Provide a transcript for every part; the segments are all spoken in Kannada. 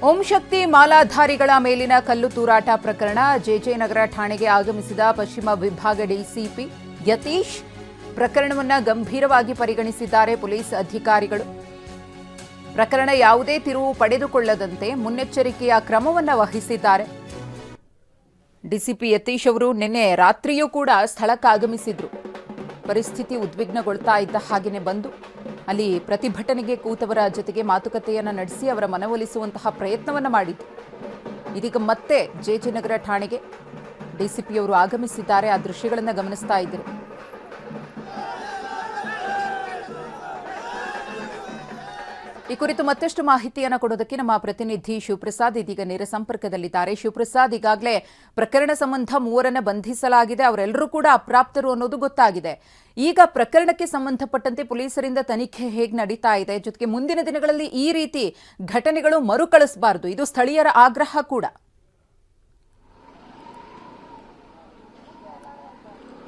ಓಂ ಶಕ್ತಿ ಮಾಲಾಧಾರಿಗಳ ಮೇಲಿನ ಕಲ್ಲು ತೂರಾಟ ಪ್ರಕರಣ ಜೆಜೆನಗರ ಠಾಣೆಗೆ ಆಗಮಿಸಿದ ಪಶ್ಚಿಮ ವಿಭಾಗ ಡಿಸಿಪಿ ಯತೀಶ್ ಪ್ರಕರಣವನ್ನು ಗಂಭೀರವಾಗಿ ಪರಿಗಣಿಸಿದ್ದಾರೆ ಪೊಲೀಸ್ ಅಧಿಕಾರಿಗಳು. ಪ್ರಕರಣ ಯಾವುದೇ ತಿರುವು ಪಡೆದುಕೊಳ್ಳದಂತೆ ಮುನ್ನೆಚ್ಚರಿಕೆಯ ಕ್ರಮವನ್ನು ವಹಿಸಿದ್ದಾರೆ. ಡಿಸಿಪಿ ಯತೀಶ್ ಅವರು ನಿನ್ನೆ ರಾತ್ರಿಯೂ ಕೂಡ ಸ್ಥಳಕ್ಕೆ ಆಗಮಿಸಿದ್ರು. ಪರಿಸ್ಥಿತಿ ಉದ್ವಿಗ್ನಗೊಳ್ತಾ ಇದ್ದ ಹಾಗೆಯೇ ಬಂದು ಅಲ್ಲಿ ಪ್ರತಿಭಟನೆಗೆ ಕೂತವರ ಜೊತೆಗೆ ಮಾತುಕತೆಯನ್ನು ನಡೆಸಿ ಅವರ ಮನವೊಲಿಸುವಂತಹ ಪ್ರಯತ್ನವನ್ನು ಮಾಡಿದ್ರು. ಇದೀಗ ಮತ್ತೆ ಜೆಜೆನಗರ ಠಾಣೆಗೆ ಡಿಸಿಪಿಯವರು ಆಗಮಿಸಿದ್ದಾರೆ. ಆ ದೃಶ್ಯಗಳನ್ನು ಗಮನಿಸ್ತಾ ಇದ್ದೀರಿ. ಈ ಕುರಿತು ಮತ್ತಷ್ಟು ಮಾಹಿತಿಯನ್ನು ಕೊಡೋದಕ್ಕೆ ನಮ್ಮ ಪ್ರತಿನಿಧಿ ಶಿವಪ್ರಸಾದ್ ಇದೀಗ ನೇರ ಸಂಪರ್ಕದಲ್ಲಿದ್ದಾರೆ. ಶಿವಪ್ರಸಾದ್, ಈಗಾಗಲೇ ಪ್ರಕರಣ ಸಂಬಂಧ 3 ಬಂಧಿಸಲಾಗಿದೆ. ಅವರೆಲ್ಲರೂ ಕೂಡ ಅಪ್ರಾಪ್ತರು ಅನ್ನೋದು ಗೊತ್ತಾಗಿದೆ. ಈಗ ಪ್ರಕರಣಕ್ಕೆ ಸಂಬಂಧಪಟ್ಟಂತೆ ಪೊಲೀಸರಿಂದ ತನಿಖೆ ಹೇಗೆ ನಡೀತಾ ಇದೆ, ಜೊತೆಗೆ ಮುಂದಿನ ದಿನಗಳಲ್ಲಿ ಈ ರೀತಿ ಘಟನೆಗಳು ಮರುಕಳಿಸಬಾರದು, ಇದು ಸ್ಥಳೀಯರ ಆಗ್ರಹ ಕೂಡ.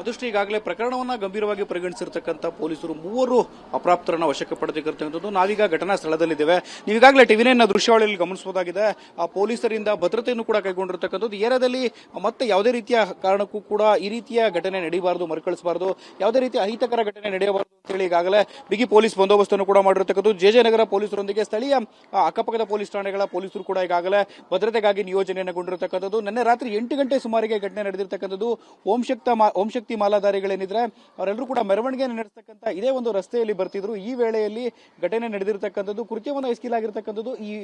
ಅದಷ್ಟು ಈಗಾಗಲೇ ಪ್ರಕರಣವನ್ನು ಗಂಭೀರವಾಗಿ ಪರಿಗಣಿಸಿರ್ತಕ್ಕಂಥ ಪೊಲೀಸರು 3 ಅಪ್ರಾಪ್ತರನ್ನ ವಶಕ್ಕೆ ಪಡೆದಿರ್ತಕ್ಕಂಥದ್ದು. ನಾವೀಗ ಘಟನಾ ಸ್ಥಳದಲ್ಲಿದ್ದೇವೆ. ನೀವೀಗಾಗಲೇ ಟಿವಿನ ದೃಶ್ಯಾವಳಿಯಲ್ಲಿ ಗಮನಿಸಬಹುದಾಗಿದೆ. ಆ ಪೊಲೀಸರಿಂದ ಭದ್ರತೆಯನ್ನು ಕೂಡ ಕೈಗೊಂಡಿರ್ತಕ್ಕಂಥದ್ದು. ಏರಿಯಾದಲ್ಲಿ ಮತ್ತೆ ಯಾವುದೇ ರೀತಿಯ ಕಾರಣಕ್ಕೂ ಕೂಡ ಈ ರೀತಿಯ ಘಟನೆ ನಡೆಯಬಾರದು, ಮರುಕಳಿಸಬಾರದು, ಯಾವುದೇ ರೀತಿಯ ಅಹಿತಕರ ಘಟನೆ ನಡೆಯಬಾರದು ಅಂತೇಳಿ ಈಗಾಗಲೇ ಬಿಗಿ ಪೊಲೀಸ್ ಬಂದೋಬಸ್ತನ್ನು ಕೂಡ ಮಾಡಿರ್ತಕ್ಕಂಥದ್ದು. ಜೆಜೆನಗರ ಪೊಲೀಸರೊಂದಿಗೆ ಸ್ಥಳೀಯ ಅಕ್ಕಪಕ್ಕದ ಪೊಲೀಸ್ ಠಾಣೆಗಳ ಪೊಲೀಸರು ಕೂಡ ಈಗಾಗಲೇ ಭದ್ರತೆಗಾಗಿ ನಿಯೋಜನೆಗೊಂಡಿರತಕ್ಕಂಥದ್ದು. ನಿನ್ನೆ ರಾತ್ರಿ 8 ಗಂಟೆ ಸುಮಾರಿಗೆ ಘಟನೆ ನಡೆದಿರ್ತಕ್ಕಂಥದ್ದು. ಓಂ ಶಕ್ತಿ ಮಾಲಾಧಾರಿಗಳೇನಿದ್ರೆ ಅವರೆಲ್ಲರೂ ಕೂಡ ಮೆರವಣಿಗೆ ನಡೆಸತಕ್ಕಂಥ ಇದೇ ಒಂದು ರಸ್ತೆಯಲ್ಲಿ ಬರ್ತಿದ್ರು. ಈ ವೇಳೆಯಲ್ಲಿ ಘಟನೆ ನಡೆದಿರ್ತಕ್ಕಂಥದ್ದು. ಕೃತ್ಯವನ್ನು ಎಸಗಿಲಾಗಿರ್ತಕ್ಕಂಥದ್ದು ಈ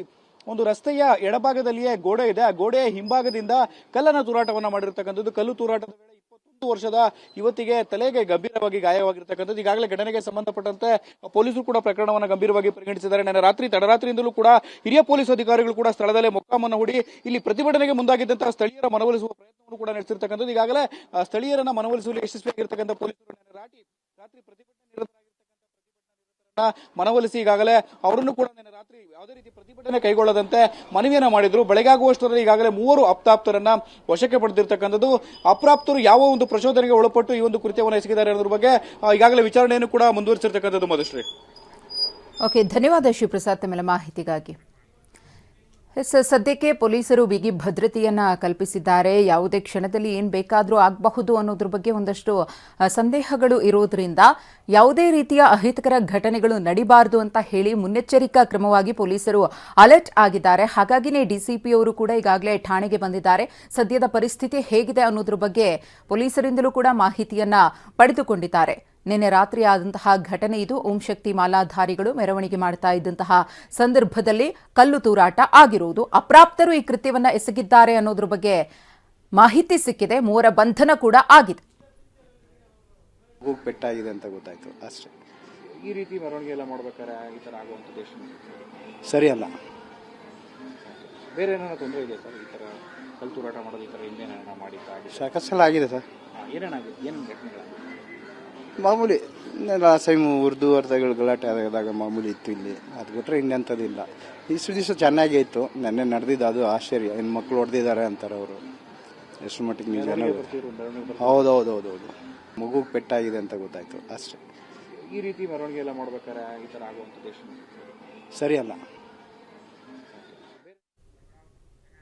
ಒಂದು ರಸ್ತೆಯ ಎಡಭಾಗದಲ್ಲಿಯೇ ಗೋಡೆ ಇದೆ. ಆ ಗೋಡೆಯ ಹಿಂಭಾಗದಿಂದ ಕಲ್ಲನ ತೂರಾಟವನ್ನ ಮಾಡಿರ್ತಕ್ಕಂಥದ್ದು. ಕಲ್ಲು ತೂರಾಟದ ವೇಳೆ 21 ವರ್ಷದ ಯುವತಿಗೆ ತಲೆಗೆ ಗಂಭೀರವಾಗಿ ಗಾಯವಾಗಿರ್ತಕ್ಕಂಥದ್ದು. ಈಗಾಗಲೇ ಘಟನೆಗೆ ಸಂಬಂಧಪಟ್ಟಂತೆ ಪೊಲೀಸರು ಕೂಡ ಪ್ರಕರಣವನ್ನು ಗಂಭೀರವಾಗಿ ಪರಿಗಣಿಸಿದ್ದಾರೆ. ನಿನ್ನೆ ರಾತ್ರಿ ತಡರಾತ್ರಿಯಿಂದಲೂ ಕೂಡ ಹಿರಿಯ ಪೊಲೀಸ್ ಅಧಿಕಾರಿಗಳು ಕೂಡ ಸ್ಥಳದಲ್ಲೇ ಮೊಕ್ಕಾಮನ್ನು ಹೂಡಿ ಇಲ್ಲಿ ಪ್ರತಿಭಟನೆಗೆ ಮುಂದಾಗಿದ್ದಂತಹ ಸ್ಥಳೀಯರ ಮನವೊಲಿಸುವ ಪ್ರಯತ್ನವನ್ನು ಕೂಡ ನಡೆಸಿರ್ತಕ್ಕಂಥದ್ದು. ಈಗಾಗಲೇ ಸ್ಥಳೀಯರನ್ನ ಮನವೊಲಿಸುವಲ್ಲಿ ಯಶಸ್ವಿಯಾಗಿರ್ತಕ್ಕಂಥ ಪೊಲೀಸರು ರಾತ್ರಿ ಪ್ರತಿಭಟನೆ ಮನವೊಲಿಸಿ ಈಗಾಗಲೇ ಅವರನ್ನು ಕೂಡ ನಿನ್ನೆ ರಾತ್ರಿ ಯಾವುದೇ ರೀತಿ ಪ್ರತಿಭಟನೆ ಕೈಗೊಳ್ಳದಂತೆ ಮನವಿಯನ್ನ ಮಾಡಿದ್ರು. ಬೆಳಗಾಗುವಷ್ಟರಲ್ಲಿ ಈಗಾಗಲೇ 3 ಅಪ್ರಾಪ್ತರನ್ನ ವಶಕ್ಕೆ ಪಡೆದಿರ್ತಕ್ಕಂಥದ್ದು. ಅಪ್ರಾಪ್ತರು ಯಾವ ಒಂದು ಪ್ರಚೋದನೆಗೆ ಒಳಪಟ್ಟು ಈ ಒಂದು ಕೃತ್ಯವನ್ನು ಎಸಗಿದ್ದಾರೆ ಅನ್ನೋದ್ರ ಬಗ್ಗೆ ಈಗಾಗಲೇ ವಿಚಾರಣೆಯನ್ನು ಕೂಡ ಮುಂದುವರಿಸಿರ್ತಕ್ಕಂಥದ್ದು. ಮಧುಶ್ರೀ, ಓಕೆ, ಧನ್ಯವಾದ ಶಿವಪ್ರಸಾದ್ ತಮ್ಮೆಲ್ಲ ಮಾಹಿತಿಗಾಗಿ. ಸದ್ಯಕ್ಕೆ ಪೊಲೀಸರು ಬಿಗಿ ಭದ್ರತೆಯನ್ನ ಕಲ್ಪಿಸಿದ್ದಾರೆ. ಯಾವುದೇ ಕ್ಷಣದಲ್ಲಿ ಏನ್ ಬೇಕಾದರೂ ಆಗಬಹುದು ಅನ್ನೋದ್ರ ಬಗ್ಗೆ ಒಂದಷ್ಟು ಸಂದೇಹಗಳು ಇರೋದ್ರಿಂದ ಯಾವುದೇ ರೀತಿಯ ಅಹಿತಕರ ಘಟನೆಗಳು ನಡಿಬಾರದು ಅಂತ ಹೇಳಿ ಮುನ್ನೆಚ್ಚರಿಕಾ ಕ್ರಮವಾಗಿ ಪೊಲೀಸರು ಅಲರ್ಟ್ ಆಗಿದ್ದಾರೆ. ಹಾಗಾಗಿನೇ ಡಿಸಿಪಿಯವರು ಕೂಡ ಈಗಾಗಲೇ ಠಾಣೆಗೆ ಬಂದಿದ್ದಾರೆ. ಸದ್ಯದ ಪರಿಸ್ಥಿತಿ ಹೇಗಿದೆ ಅನ್ನೋದ್ರ ಬಗ್ಗೆ ಪೊಲೀಸರಿಂದಲೂ ಕೂಡ ಮಾಹಿತಿಯನ್ನ ಪಡೆದುಕೊಂಡಿದ್ದಾರೆ. ನಿನ್ನೆ ರಾತ್ರಿ ಆದಂತಹ ಘಟನೆ ಇದು. ಓಂ ಶಕ್ತಿ ಮಾಲಾಧಾರಿಗಳು ಮೆರವಣಿಗೆ ಮಾಡ್ತಾ ಇದ್ದಂತಹ ಸಂದರ್ಭದಲ್ಲಿ ಕಲ್ಲು ತೂರಾಟ ಆಗಿರುವುದು. ಅಪ್ರಾಪ್ತರು ಈ ಕೃತ್ಯವನ್ನ ಎಸಗಿದ್ದಾರೆ ಅನ್ನೋದ್ರ ಬಗ್ಗೆ ಮಾಹಿತಿ ಸಿಕ್ಕಿದೆ. 3 ಬಂಧನ ಕೂಡ ಆಗಿದೆ. ಪೆಟ್ಟಾಗಿದೆ ಅಂತ ಗೊತ್ತಾಯ್ತು ಅಷ್ಟೇ. ಈ ರೀತಿ ಮೆರವಣಿಗೆ ಎಲ್ಲ ಮಾಡ್ಬೇಕಾದ್ರೆ ಈ ತರ ಆಗುವಂಥದ್ದು ಸರಿ ಅಲ್ಲ. ಬೇರೆ ಏನಾರ ತೊಂದರೆ ಇದೆ ಸರ್? ಈ ತರ ಕಲ್ಲು ತೂರಾಟ ಮಾಡೋದು, ಈ ತರ ಇನ್ನೇನ ಮಾಡಿದ್ದಾರೆ? ಸಾಕಷ್ಟು ಆಗಿದೆ ಸರ್. ಏನೇನಾಗಿದೆ? ಏನು ಘಟನೆಗಳಾಗಿದೆ? ಮಾಮೂಲಿ ಲಾಸ್ಟ್ ಟೈಮ್ ಉರ್ದು ಅರ್ಥಗಳು ಗಲಾಟೆ ಆದಾಗ ಮಾಮೂಲಿ ಇತ್ತು ಇಲ್ಲಿ. ಅದು ಬಿಟ್ಟರೆ ಇನ್ನೆಂಥದ್ದಿಲ್ಲ. ಇಷ್ಟು ದಿವಸ ಚೆನ್ನಾಗೇ ಇತ್ತು. ನೆನ್ನೆ ನಡೆದಿದ್ದು ಅದು ಆಶ್ಚರ್ಯ. ಹೆಣ್ಮಕ್ಳು ಹೊಡೆದಿದ್ದಾರೆ ಅಂತಾರೆ ಅವರು. ಎಷ್ಟು ಮಟ್ಟಿಗೆ ನಿಜ? ಹೌದೌದೌದೌದು. ಮಗುಗೆ ಪೆಟ್ಟಾಗಿದೆ ಅಂತ ಗೊತ್ತಾಯ್ತು ಅಷ್ಟೇ. ಈ ರೀತಿ ಮೆರವಣಿಗೆ ಎಲ್ಲ ಮಾಡ್ಬೇಕಾದ್ರೆ ಈ ಥರ ಆಗುವಂಥದ್ದು ಸರಿ ಅಲ್ಲ.